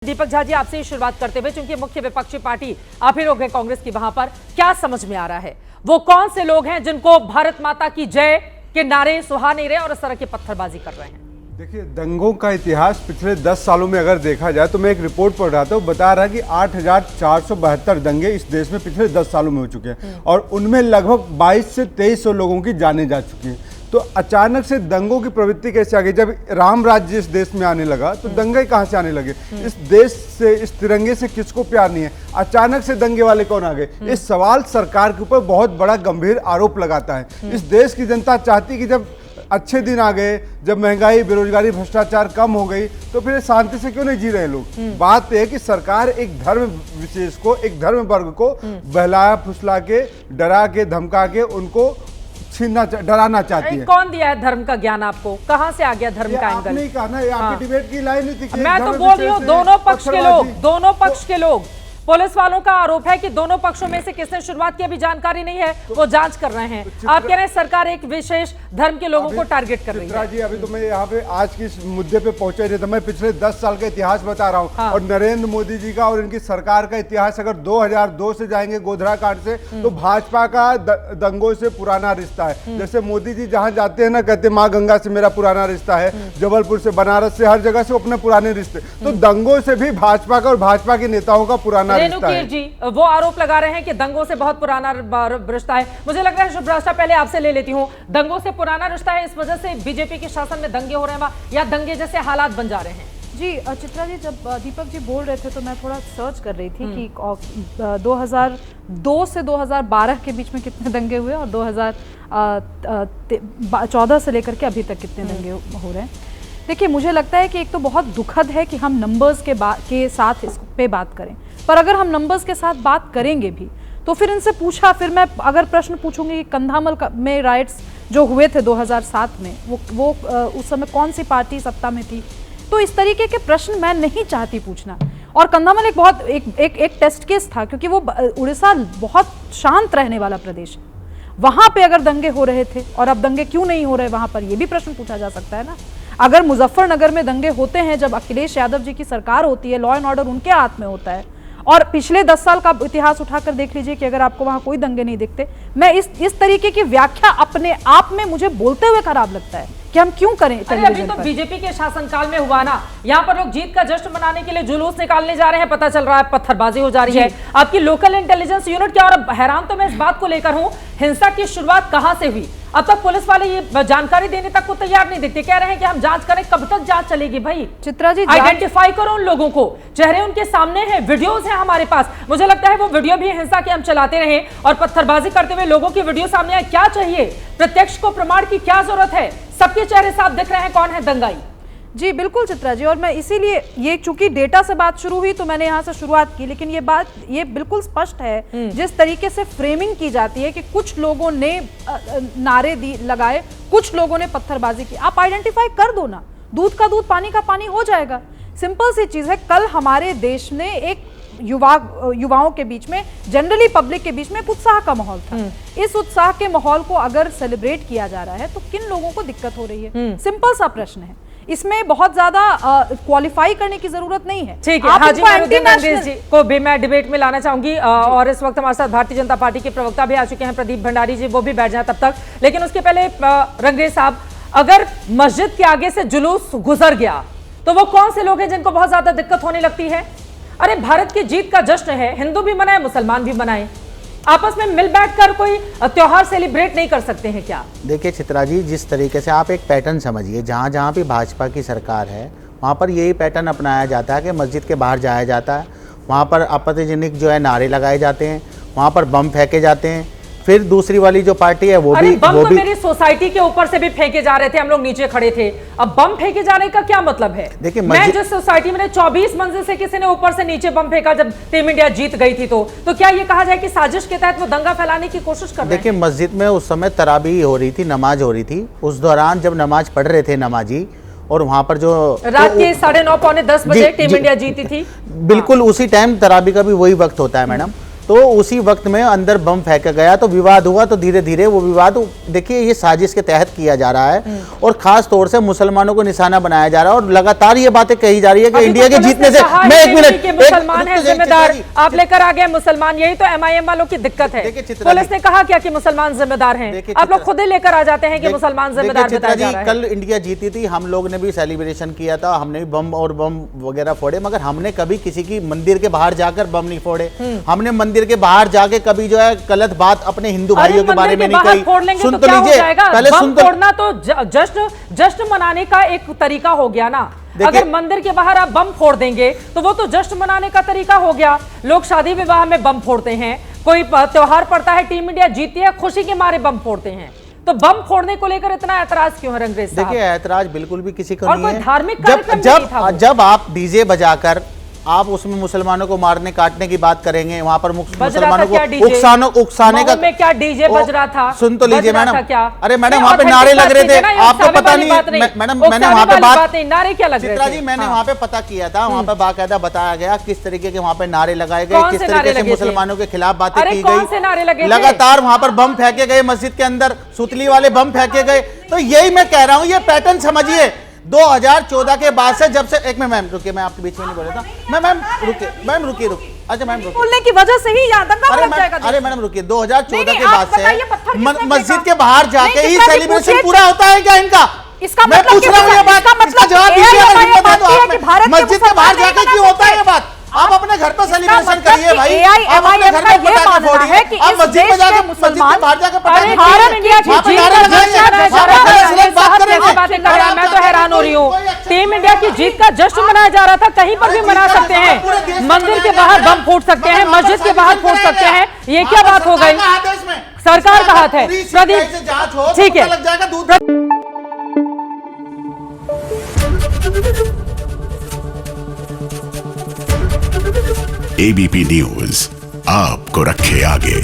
दीपक झा जी, आपसे ही शुरुआत करते हुए, क्योंकि मुख्य विपक्षी पार्टी आप ही लोग हैं कांग्रेस की, वहां पर क्या समझ में आ रहा है? वो कौन से लोग हैं जिनको भारत माता की जय के नारे सुहा नहीं रहे और इस तरह की पत्थरबाजी कर रहे हैं? देखिए, दंगों का इतिहास पिछले 10 सालों में अगर देखा जाए तो मैं एक रिपोर्ट पढ़ रहा था, वो बता रहा है कि 8,472 दंगे इस देश में पिछले 10 सालों में हो चुके हैं और उनमें लगभग 22 से 2300 लोगों की जानें जा चुकी हैं। तो अचानक से दंगों की प्रवृत्ति कैसे आ गई? जब राम राज्य इस देश में आने लगा तो दंगे कहाँ से आने लगे? इस देश से, इस तिरंगे से किसको प्यार नहीं है? अचानक से दंगे वाले कौन आ गए? इस सवाल सरकार के ऊपर बहुत बड़ा गंभीर आरोप लगाता है। इस देश की जनता चाहती कि जब अच्छे दिन आ गए, जब महंगाई, बेरोजगारी, भ्रष्टाचार कम हो गई, तो फिर शांति से क्यों नहीं जी रहे लोग? बात यह है कि सरकार एक धर्म विशेष को, एक धर्म वर्ग को बहलाया फुसला के, डरा के, धमका के उनको छीनना, डराना चाहती है। कौन दिया है धर्म का ज्ञान आपको? कहां से आ गया धर्म का एंगल? आपने कहा ना, ये आपकी डिबेट की लाइन नहीं थी। मैं तो बोल रही हूँ, दोनों पक्ष के लोग, पुलिस वालों का आरोप है कि दोनों पक्षों में से किसने शुरुआत की अभी जानकारी नहीं है, वो जांच कर रहे हैं। आप कह रहे हैं सरकार एक विशेष धर्म के लोगों को टारगेट कर रही है। जी, अभी तो मैं यहाँ पे आज की इस मुद्दे पे पहुंचा ही नहीं था। मैं पिछले 10 साल का इतिहास बता रहा हूँ। और नरेंद्र मोदी जी का और इनकी सरकार का इतिहास अगर 2002 से जाएंगे, गोधरा कांड से, तो भाजपा का दंगों से पुराना रिश्ता है। जैसे मोदी जी जहाँ जाते हैं ना, कहते माँ गंगा से मेरा पुराना रिश्ता है, जबलपुर से, बनारस से, हर जगह से अपने पुराने रिश्ते। तो दंगों से भी भाजपा का और भाजपा के नेताओं का पुराना रेणुकीर जी वो आरोप लगा रहे हैं कि दंगों से बहुत पुराना रिश्ता है। मुझे लग रहा है शुभ्राष्टा, पहले आपसे ले लेती हूं, दंगों से पुराना रिश्ता है, इस वजह से बीजेपी के शासन में दंगे हो रहे हैं या दंगे जैसे हालात बन जा रहे हैं? जी चित्रा जी, जब दीपक जी बोल रहे थे तो मैं थोड़ा सर्च कर रही थी कि 2002 से 2012 के बीच में कितने दंगे हुए और 2014 से लेकर के अभी तक कितने दंगे हो रहे हैं। देखिए, मुझे लगता है कि एक तो बहुत दुखद है कि हम नंबर्स के साथ इस पे बात करें, पर अगर हम नंबर्स के साथ बात करेंगे भी तो फिर इनसे पूछा, फिर मैं अगर प्रश्न पूछूंगी कि कंधामल में राइट्स जो हुए थे 2007 में, वो उस समय कौन सी पार्टी सत्ता में थी, तो इस तरीके के प्रश्न मैं नहीं चाहती पूछना। और कंधामल एक टेस्ट केस था, क्योंकि वो उड़ीसा बहुत शांत रहने वाला प्रदेश है। वहां पे अगर दंगे हो रहे थे और अब दंगे क्यों नहीं हो रहे वहां पर, ये भी प्रश्न पूछा जा सकता है ना। अगर मुजफ्फरनगर में दंगे होते हैं जब अखिलेश यादव जी की सरकार होती है, लॉ एंड ऑर्डर उनके हाथ में होता है, और पिछले 10 साल का इतिहास उठाकर देख लीजिए कि अगर आपको वहां कोई दंगे नहीं दिखते, मैं इस तरीके की व्याख्या अपने आप में मुझे बोलते हुए खराब लगता है कि हम क्यों करें। अभी तो बीजेपी के शासनकाल में हुआ ना, यहाँ पर लोग जीत का जश्न मनाने के लिए जुलूस निकालने जा रहे हैं, पता चल रहा है पत्थरबाजी हो जा रही है। आपकी लोकल इंटेलिजेंस यूनिट क्या, और हैरान तो मैं इस बात को लेकर हूं, हिंसा की शुरुआत कहां से हुई? अब तक पुलिस वाले ये जानकारी देने तक को तैयार नहीं दिखते, कह रहे हैं कि हम जांच करें। कब तक जांच चलेगी भाई? चित्रा जी, आइडेंटिफाई करो उन लोगों को, चेहरे उनके सामने हैं, वीडियोस हैं हमारे पास। मुझे लगता है वो वीडियो भी हिंसा के हम चलाते रहे और पत्थरबाजी करते हुए लोगों की वीडियो सामने आए। क्या चाहिए? प्रत्यक्ष को प्रमाण की क्या जरूरत है? सबके चेहरे साफ दिख रहे हैं कौन है दंगाई। जी बिल्कुल चित्रा जी, और मैं इसीलिए, ये चूंकि डेटा से बात शुरू हुई तो मैंने यहाँ से शुरुआत की, लेकिन ये बिल्कुल स्पष्ट है जिस तरीके से फ्रेमिंग की जाती है कि कुछ लोगों ने नारे लगाए, कुछ लोगों ने पत्थरबाजी की। आप आइडेंटिफाई कर दो ना, दूध का दूध, पानी का पानी हो जाएगा। सिंपल सी चीज है। कल हमारे देश में एक युवाओं के बीच में, जनरली पब्लिक के बीच में एक उत्साह का माहौल था। इस उत्साह के माहौल को अगर सेलिब्रेट किया जा रहा है तो किन लोगों को दिक्कत हो रही है? सिंपल सा प्रश्न है, इसमें बहुत ज्यादा क्वालिफाई करने की जरूरत नहीं है। ठीक है, हाजी अंग्रेज जी को भी मैं डिबेट में लाना चाहूंगी, और इस वक्त हमारे साथ भारतीय जनता पार्टी के प्रवक्ता भी आ चुके हैं, प्रदीप भंडारी जी, वो भी बैठ जाए तब तक। लेकिन उसके पहले रंगरेज साहब, अगर मस्जिद के आगे से जुलूस गुजर गया तो वो कौन से लोग हैं जिनको बहुत ज्यादा दिक्कत होने लगती है? अरे भारत की जीत का जश्न है, हिंदू भी मनाए, मुसलमान भी मनाए, आपस में मिल बैठकर कोई त्योहार सेलिब्रेट नहीं कर सकते हैं क्या? देखिए चित्रा जी, जिस तरीके से आप एक पैटर्न समझिए, जहाँ जहाँ भी भाजपा की सरकार है वहाँ पर यही पैटर्न अपनाया जाता है कि मस्जिद के बाहर जाया जाता है, वहाँ पर आपत्तिजनक जो है नारे लगाए जाते हैं, वहाँ पर बम फेंके जाते हैं। फिर दूसरी वाली जो पार्टी है वो भी मेरी सोसाइटी के ऊपर से भी फेंके जा रहे थे, हम लोग नीचे खड़े थे। अब बम फेंके जाने का क्या मतलब है? देखिए, मैं जिस सोसाइटी में 24 मंजिल से किसी ने ऊपर से नीचे बम फेंका जब टीम इंडिया जीत गई थी, तो क्या ये कहा जाए कि साजिश के तहत वो दंगा फैलाने की कोशिश कर रहे हैं? देखिए, मस्जिद में उस समय तरावी हो रही थी, नमाज हो रही थी। उस दौरान जब नमाज पढ़ रहे थे नमाजी, और वहां पर जो रात के 9:30 पौने 10 बजे टीम इंडिया जीती थी, बिल्कुल उसी टाइम तरावी का भी वही वक्त होता है मैडम। तो उसी वक्त में अंदर बम फेंका गया तो विवाद हुआ, तो धीरे धीरे वो विवाद, देखिए ये साजिश के तहत किया जा रहा है और खास तौर से मुसलमानों को निशाना बनाया जा रहा है और लगातार ये बातें कही जा रही है कि इंडिया के जीतने से, मैं एक मिनट, मुसलमान है जिम्मेदार, आप लेकर आ गए मुसलमान, यही तो एमआईएम वालों की दिक्कत है। पुलिस ने कहा क्या कि मुसलमान जिम्मेदार हैं, आप लोग खुद ही लेकर आ जाते हैं कि मुसलमान जिम्मेदार बताया जा रहा है। कल इंडिया जीती थी, हम लोग ने भी सेलिब्रेशन किया था, हमने भी बम और बम वगैरह फोड़े, मगर हमने कभी किसी की मंदिर के बाहर जाकर बम नहीं फोड़े। हमने मंदिर के बाहर जाके कभी जो है गलत बात अपने हिंदू भाइयों के बारे में नहीं कही। सुन तो लीजिए, पहले सुन तो, फोड़ना तो जश्न मनाने का एक तरीका हो गया ना। अगर मंदिर के बाहर आप बम फोड़ देंगे तो वो तो जश्न मनाने का तरीका हो गया। लोग शादी विवाह में बम फोड़ते हैं, कोई त्योहार पड़ता है, टीम इंडिया जीतती है, खुशी के मारे बम फोड़ते हैं। तो बम फोड़ने को लेकर इतना ऐतराज क्यों है रंगरेज साहब? देखिए ऐतराज बिल्कुल भी किसी को और नहीं कोई है। धार्मिक कार्यक्रम नहीं था वो। जब आप डीजे बजाकर आप उसमें मुसलमानों को मारने काटने की बात करेंगे, वहां पर मुसलमानों को उकसाने का में क्या डीजे बज रहा था? सुन तो लीजिए मैडम, अरे मैडम वहां पे नारे लग रहे थे, आपको पता नहीं मैडम, मैंने वहां पे बात, नारे क्या लग रहे थे? चित्रा जी मैंने वहां पे पता किया था, वहां पे बाकायदा बताया गया किस तरीके के वहां पे नारे लगाए गए, किस तरीके से मुसलमानों के खिलाफ बातें की गई, लगातार वहां पर बम फेंके गए, मस्जिद के अंदर सुतली वाले बम फेंके गए। तो यही मैं कह रहा हूं, ये पैटर्न समझिए 2014 के बाद से, जब से, एक मिनट मैम रुकिए, मैं आपके बीच में नहीं बोल रहा था, मैम रुकिए, अच्छा मैम रुकिए, बोलने की वजह से ही दंगा भड़क जाएगा। अरे मैडम रुकिए, 2014 के बाद से मस्जिद के बाहर जाके ही सेलिब्रेशन पूरा होता है क्या इनका? इसका मैं मतलब पूछ रहा हूँ ये बात, इसका जवाब दीजिए, अगर हिम्मत है तो आप। मस्जिद के बाहर जाके क्यों होता है ये बात? आप अपने घर पर सेलिब्रेशन करिए भाई, आप अपने घर में पटाखे फोड़िए, आप मस्जिद में जाके, मस्जिद के बाहर जाके पटाखे भारत इंडिया की फोड़िए, मैं तो हैरान हो रही हूँ। टीम इंडिया की जीत का जश्न मनाया जा रहा था, कहीं पर भी मना सकते हैं, मंदिर के बाहर बम फूट सकते हैं, मस्जिद के बाहर फूट सकते हैं, ये क्या बात हो गई? सरकार का हाथ है। प्रदीप ठीक है, एबीपी न्यूज आपको रखे आगे।